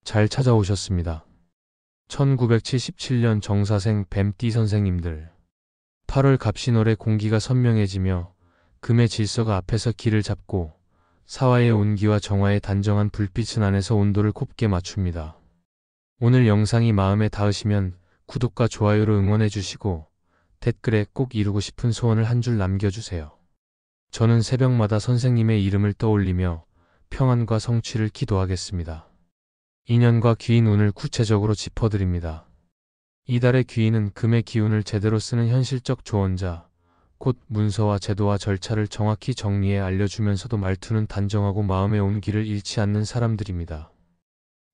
잘 찾아오셨습니다. 1977년 정사생 뱀띠 선생님들. 8월 갑신월의 공기가 선명해지며 금의 질서가 앞에서 길을 잡고 사화의 온기와 정화의 단정한 불빛은 안에서 온도를 곱게 맞춥니다. 오늘 영상이 마음에 닿으시면 구독과 좋아요로 응원해 주시고 댓글에 꼭 이루고 싶은 소원을 한 줄 남겨주세요. 저는 새벽마다 선생님의 이름을 떠올리며 평안과 성취를 기도하겠습니다. 인연과 귀인 운을 구체적으로 짚어드립니다. 이달의 귀인은 금의 기운을 제대로 쓰는 현실적 조언자, 곧 문서와 제도와 절차를 정확히 정리해 알려주면서도 말투는 단정하고 마음의 온기를 잃지 않는 사람들입니다.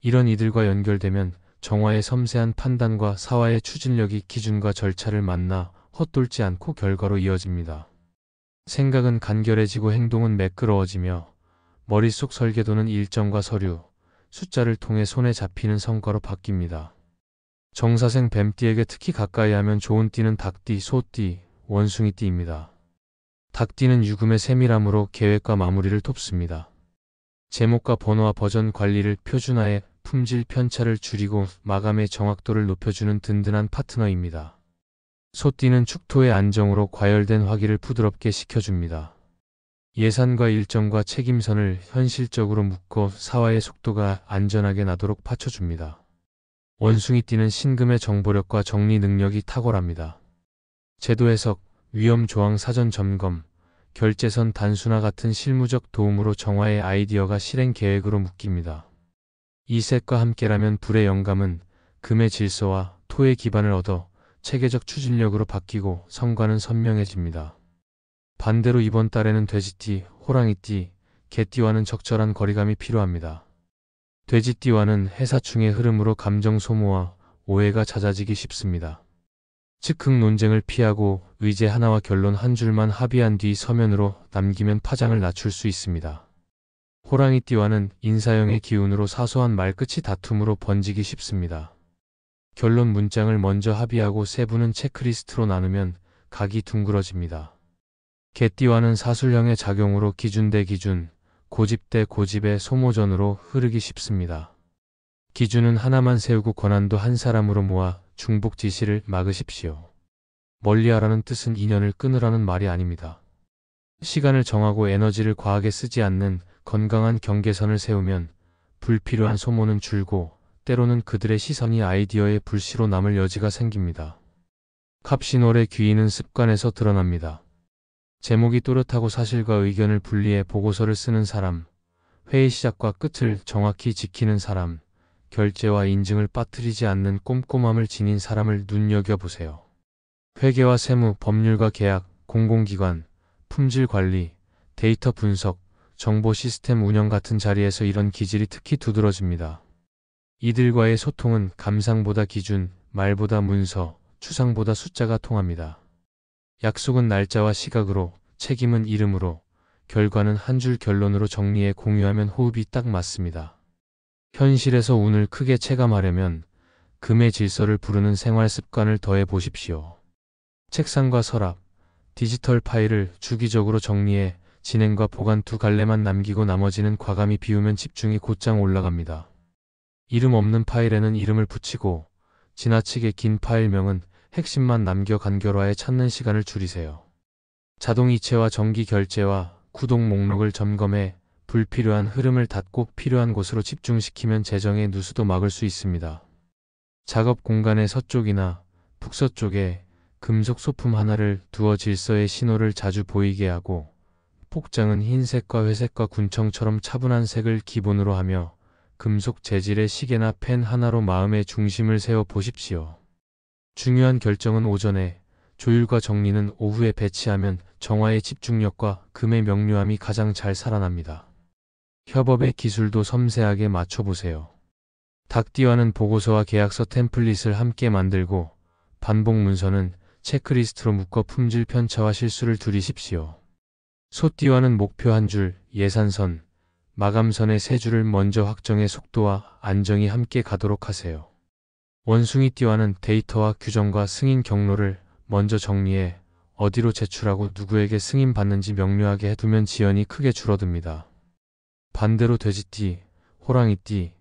이런 이들과 연결되면 정화의 섬세한 판단과 사화의 추진력이 기준과 절차를 만나 헛돌지 않고 결과로 이어집니다. 생각은 간결해지고 행동은 매끄러워지며 머릿속 설계도는 일정과 서류, 숫자를 통해 손에 잡히는 성과로 바뀝니다. 정사생 뱀띠에게 특히 가까이 하면 좋은 띠는 닭띠, 소띠, 원숭이띠입니다. 닭띠는 유금의 세밀함으로 계획과 마무리를 돕습니다. 제목과 번호와 버전 관리를 표준화해 품질 편차를 줄이고 마감의 정확도를 높여주는 든든한 파트너입니다. 소띠는 축토의 안정으로 과열된 화기를 부드럽게 식혀줍니다. 예산과 일정과 책임선을 현실적으로 묶어 사화의 속도가 안전하게 나도록 받쳐줍니다. 원숭이띠는 신금의 정보력과 정리 능력이 탁월합니다. 제도 해석, 위험 조항 사전 점검, 결제선 단순화 같은 실무적 도움으로 정화의 아이디어가 실행 계획으로 묶입니다. 이 셋과 함께라면 불의 영감은 금의 질서와 토의 기반을 얻어 체계적 추진력으로 바뀌고 성과는 선명해집니다. 반대로 이번 달에는 돼지띠, 호랑이띠, 개띠와는 적절한 거리감이 필요합니다. 돼지띠와는 해사충의 흐름으로 감정 소모와 오해가 잦아지기 쉽습니다. 즉흥 논쟁을 피하고 의제 하나와 결론 한 줄만 합의한 뒤 서면으로 남기면 파장을 낮출 수 있습니다. 호랑이띠와는 인사형의 기운으로 사소한 말끝이 다툼으로 번지기 쉽습니다. 결론 문장을 먼저 합의하고 세부는 체크리스트로 나누면 각이 둥그러집니다. 개띠와는 사술형의 작용으로 기준 대 기준, 고집 대 고집의 소모전으로 흐르기 쉽습니다. 기준은 하나만 세우고 권한도 한 사람으로 모아 중복 지시를 막으십시오. 멀리하라는 뜻은 인연을 끊으라는 말이 아닙니다. 시간을 정하고 에너지를 과하게 쓰지 않는 건강한 경계선을 세우면 불필요한 소모는 줄고 때로는 그들의 시선이 아이디어의 불씨로 남을 여지가 생깁니다. 갑신월의 귀인은 습관에서 드러납니다. 제목이 또렷하고 사실과 의견을 분리해 보고서를 쓰는 사람, 회의 시작과 끝을 정확히 지키는 사람, 결제와 인증을 빠뜨리지 않는 꼼꼼함을 지닌 사람을 눈여겨보세요. 회계와 세무, 법률과 계약, 공공기관, 품질 관리, 데이터 분석, 정보 시스템 운영 같은 자리에서 이런 기질이 특히 두드러집니다. 이들과의 소통은 감상보다 기준, 말보다 문서, 추상보다 숫자가 통합니다. 약속은 날짜와 시각으로, 책임은 이름으로, 결과는 한 줄 결론으로 정리해 공유하면 호흡이 딱 맞습니다. 현실에서 운을 크게 체감하려면 금의 질서를 부르는 생활 습관을 더해 보십시오. 책상과 서랍, 디지털 파일을 주기적으로 정리해 진행과 보관 두 갈래만 남기고 나머지는 과감히 비우면 집중이 곧장 올라갑니다. 이름 없는 파일에는 이름을 붙이고 지나치게 긴 파일명은 핵심만 남겨 간결화해 찾는 시간을 줄이세요. 자동이체와 정기 결제와 구독 목록을 점검해 불필요한 흐름을 닫고 필요한 곳으로 집중시키면 재정의 누수도 막을 수 있습니다. 작업 공간의 서쪽이나 북서쪽에 금속 소품 하나를 두어 질서의 신호를 자주 보이게 하고 폭장은 흰색과 회색과 군청처럼 차분한 색을 기본으로 하며 금속 재질의 시계나 펜 하나로 마음의 중심을 세워 보십시오. 중요한 결정은 오전에, 조율과 정리는 오후에 배치하면 정화의 집중력과 금의 명료함이 가장 잘 살아납니다. 협업의 기술도 섬세하게 맞춰보세요. 닭띠와는 보고서와 계약서 템플릿을 함께 만들고 반복 문서는 체크리스트로 묶어 품질 편차와 실수를 줄이십시오. 소띠와는 목표 한 줄, 예산선, 마감선의 세 줄을 먼저 확정해 속도와 안정이 함께 가도록 하세요. 원숭이띠와는 데이터와 규정과 승인 경로를 먼저 정리해 어디로 제출하고 누구에게 승인받는지 명료하게 해두면 지연이 크게 줄어듭니다. 반대로 돼지띠, 호랑이띠,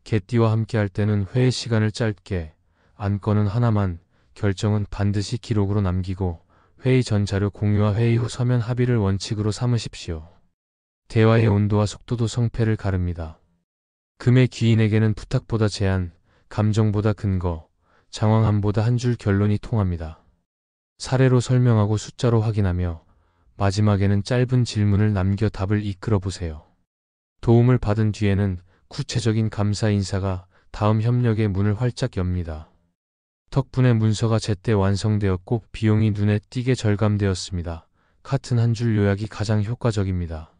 개띠와 함께 할 때는 회의 시간을 짧게, 안건은 하나만, 결정은 반드시 기록으로 남기고 회의 전 자료 공유와 회의 후 서면 합의를 원칙으로 삼으십시오. 대화의 온도와 속도도 성패를 가릅니다. 금의 귀인에게는 부탁보다 제안, 감정보다 근거, 장황함보다 한 줄 결론이 통합니다. 사례로 설명하고 숫자로 확인하며 마지막에는 짧은 질문을 남겨 답을 이끌어 보세요. 도움을 받은 뒤에는 구체적인 감사 인사가 다음 협력의 문을 활짝 엽니다. 덕분에 문서가 제때 완성되었고 비용이 눈에 띄게 절감되었습니다. 같은 한 줄 요약이 가장 효과적입니다.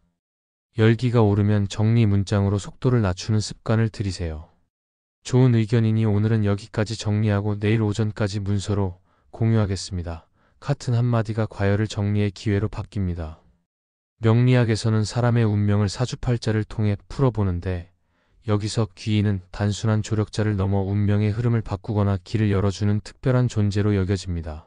열기가 오르면 정리 문장으로 속도를 낮추는 습관을 들이세요. 좋은 의견이니 오늘은 여기까지 정리하고 내일 오전까지 문서로 공유하겠습니다. 같은 한마디가 과열을 정리의 기회로 바뀝니다. 명리학에서는 사람의 운명을 사주팔자를 통해 풀어보는데 여기서 귀인은 단순한 조력자를 넘어 운명의 흐름을 바꾸거나 길을 열어주는 특별한 존재로 여겨집니다.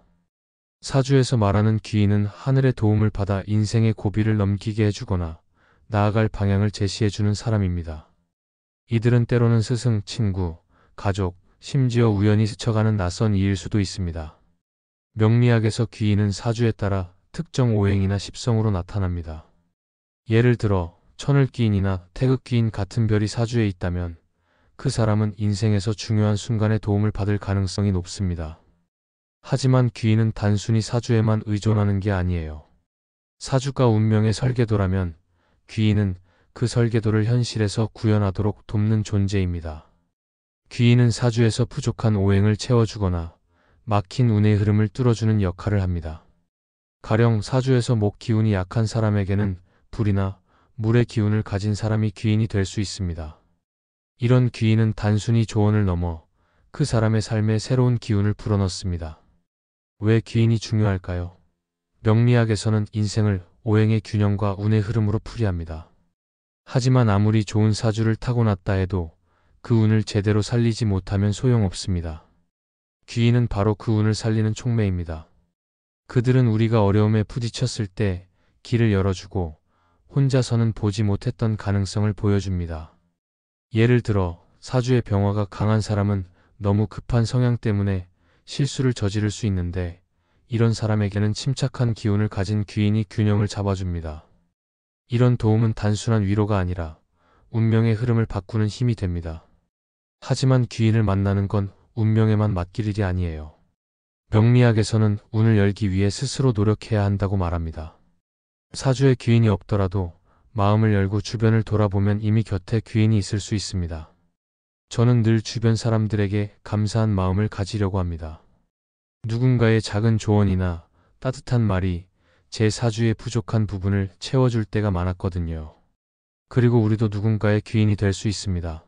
사주에서 말하는 귀인은 하늘의 도움을 받아 인생의 고비를 넘기게 해주거나 나아갈 방향을 제시해주는 사람입니다. 이들은 때로는 스승, 친구, 가족, 심지어 우연히 스쳐가는 낯선 이일 수도 있습니다. 명리학에서 귀인은 사주에 따라 특정 오행이나 십성으로 나타납니다. 예를 들어 천을귀인이나 태극귀인 같은 별이 사주에 있다면 그 사람은 인생에서 중요한 순간에 도움을 받을 가능성이 높습니다. 하지만 귀인은 단순히 사주에만 의존하는 게 아니에요. 사주가 운명의 설계도라면 귀인은 그 설계도를 현실에서 구현하도록 돕는 존재입니다. 귀인은 사주에서 부족한 오행을 채워주거나 막힌 운의 흐름을 뚫어주는 역할을 합니다. 가령 사주에서 목 기운이 약한 사람에게는 불이나 물의 기운을 가진 사람이 귀인이 될 수 있습니다. 이런 귀인은 단순히 조언을 넘어 그 사람의 삶에 새로운 기운을 불어넣습니다. 왜 귀인이 중요할까요? 명리학에서는 인생을 오행의 균형과 운의 흐름으로 풀이합니다. 하지만 아무리 좋은 사주를 타고났다 해도 그 운을 제대로 살리지 못하면 소용없습니다. 귀인은 바로 그 운을 살리는 촉매입니다. 그들은 우리가 어려움에 부딪혔을 때 길을 열어주고 혼자서는 보지 못했던 가능성을 보여줍니다. 예를 들어 사주의 병화가 강한 사람은 너무 급한 성향 때문에 실수를 저지를 수 있는데 이런 사람에게는 침착한 기운을 가진 귀인이 균형을 잡아줍니다. 이런 도움은 단순한 위로가 아니라 운명의 흐름을 바꾸는 힘이 됩니다. 하지만 귀인을 만나는 건 운명에만 맡길 일이 아니에요. 명리학에서는 운을 열기 위해 스스로 노력해야 한다고 말합니다. 사주에 귀인이 없더라도 마음을 열고 주변을 돌아보면 이미 곁에 귀인이 있을 수 있습니다. 저는 늘 주변 사람들에게 감사한 마음을 가지려고 합니다. 누군가의 작은 조언이나 따뜻한 말이 제 사주의 부족한 부분을 채워줄 때가 많았거든요. 그리고 우리도 누군가의 귀인이 될 수 있습니다.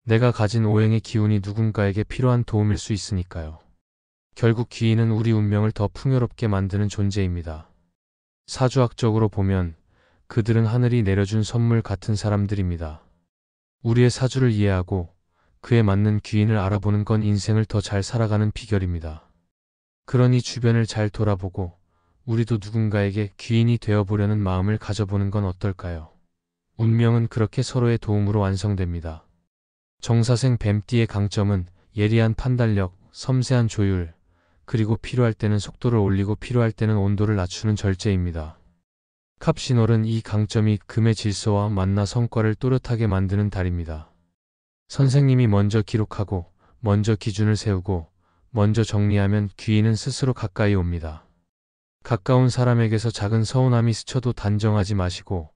내가 가진 오행의 기운이 누군가에게 필요한 도움일 수 있으니까요. 결국 귀인은 우리 운명을 더 풍요롭게 만드는 존재입니다. 사주학적으로 보면 그들은 하늘이 내려준 선물 같은 사람들입니다. 우리의 사주를 이해하고 그에 맞는 귀인을 알아보는 건 인생을 더 잘 살아가는 비결입니다. 그러니 주변을 잘 돌아보고 우리도 누군가에게 귀인이 되어보려는 마음을 가져보는 건 어떨까요? 운명은 그렇게 서로의 도움으로 완성됩니다. 정사생 뱀띠의 강점은 예리한 판단력, 섬세한 조율, 그리고 필요할 때는 속도를 올리고 필요할 때는 온도를 낮추는 절제입니다. 갑신월은 이 강점이 금의 질서와 만나 성과를 또렷하게 만드는 달입니다. 선생님이 먼저 기록하고, 먼저 기준을 세우고, 먼저 정리하면 귀인은 스스로 가까이 옵니다. 가까운 사람에게서 작은 서운함이 스쳐도 단정하지 마시고,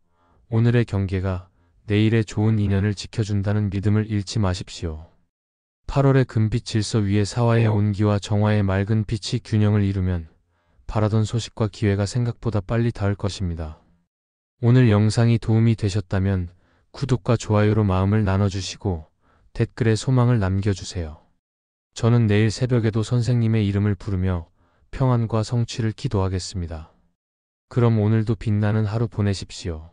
오늘의 경계가 내일의 좋은 인연을 지켜준다는 믿음을 잃지 마십시오. 8월의 금빛 질서 위에 사화의 온기와 정화의 맑은 빛이 균형을 이루면 바라던 소식과 기회가 생각보다 빨리 닿을 것입니다. 오늘 영상이 도움이 되셨다면 구독과 좋아요로 마음을 나눠주시고 댓글에 소망을 남겨주세요. 저는 내일 새벽에도 선생님의 이름을 부르며 평안과 성취를 기도하겠습니다. 그럼 오늘도 빛나는 하루 보내십시오.